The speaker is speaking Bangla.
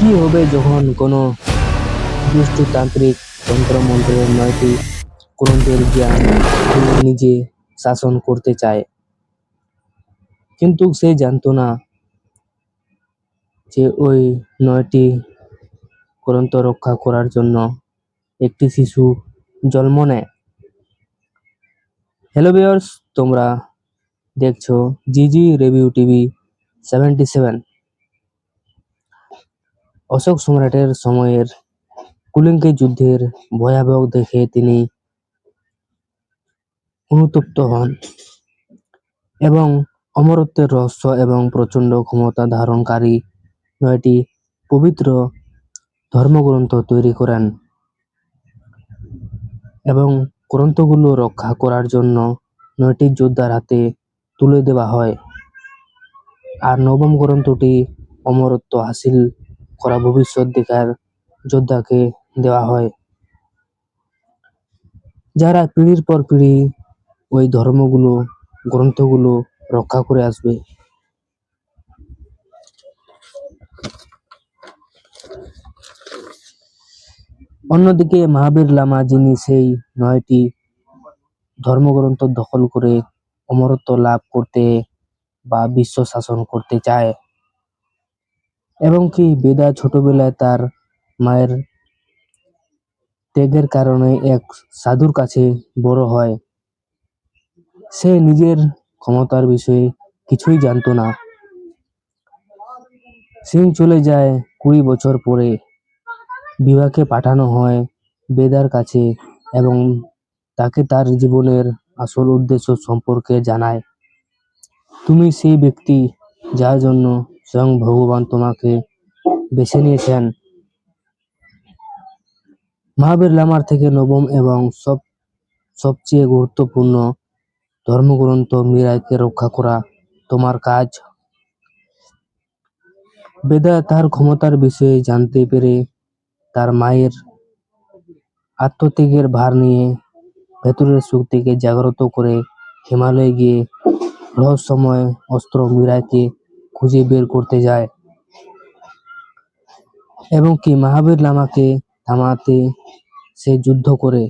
কি হবে যখন কোনো দুষ্ট তান্ত্রিক তন্ত্রমন্ত্রের 9টি গ্রন্থের জ্ঞান নিয়ে নিজে শাসন করতে চায়, কিন্তু সে জানতো না যে ওই 9টি গ্রন্থ রক্ষা করার জন্য একটি শিশু জন্ম নেয়। হ্যালো ভিউয়ার্স, তোমরা দেখছো জিজি রিভিউ টিভি 77। অশোক সম্রাটের সময়ের কুলিঙ্গি যুদ্ধের ভয়াবহ দেখে তিনি অনুতপ্ত হন এবং অমরত্বের রহস্য এবং প্রচণ্ড ক্ষমতা ধারণকারী 9টি পবিত্র ধর্মগ্রন্থ তৈরি করেন এবং গ্রন্থগুলো রক্ষা করার জন্য 9টি যোদ্ধার হাতে তুলে দেওয়া হয়। আর নবম গ্রন্থটি অমরত্ব হাসিল করা ভবিষ্যৎ দেখার যোদ্ধাকে দেওয়া হয়, যারা পিঢ়ির পর পিঢ়ি ওই গ্রন্থগুলো রক্ষা করে আসবে। অন্যদিকে মহাবীর লামা, যিনি সেই 9টি ধর্মগ্রন্থ দখল করে অমরত্ব লাভ করতে বা বিশ্ব শাসন করতে চায়, এবং কি বেদা ছোটবেলায় তার মায়ের ত্যাগের কারণে এক সাধুর কাছে বড় হয়। সে নিজের ক্ষমতার বিষয়ে কিছুই জানতো না। সিং চলে যায় 20 বছর পরে। বিভাকে পাঠানো হয় বেদার কাছে এবং তাকে তার জীবনের আসল উদ্দেশ্য সম্পর্কে জানায়। তুমি সেই ব্যক্তি যার জন্য স্বয়ং ভগবান তোমাকে বেছে নিয়েছেন। মহাবীর লামার থেকে নবম এবং সবচেয়ে গুরুত্বপূর্ণ ধর্মগ্রন্থ মীরাকে রক্ষা করা তোমার কাজ। বেদা তার ক্ষমতার বিষয়ে জানতে পেরে তার মায়ের আত্মত্যাগের ভার নিয়ে ভেতরের শক্তিকে জাগ্রত করে হিমালয়ে গিয়ে রহস্যময় অস্ত্র মীরাকে খুঁজে বের করতে যায়, এবং কি মহাবীর লামাকে থামাতে সে যুদ্ধ করে।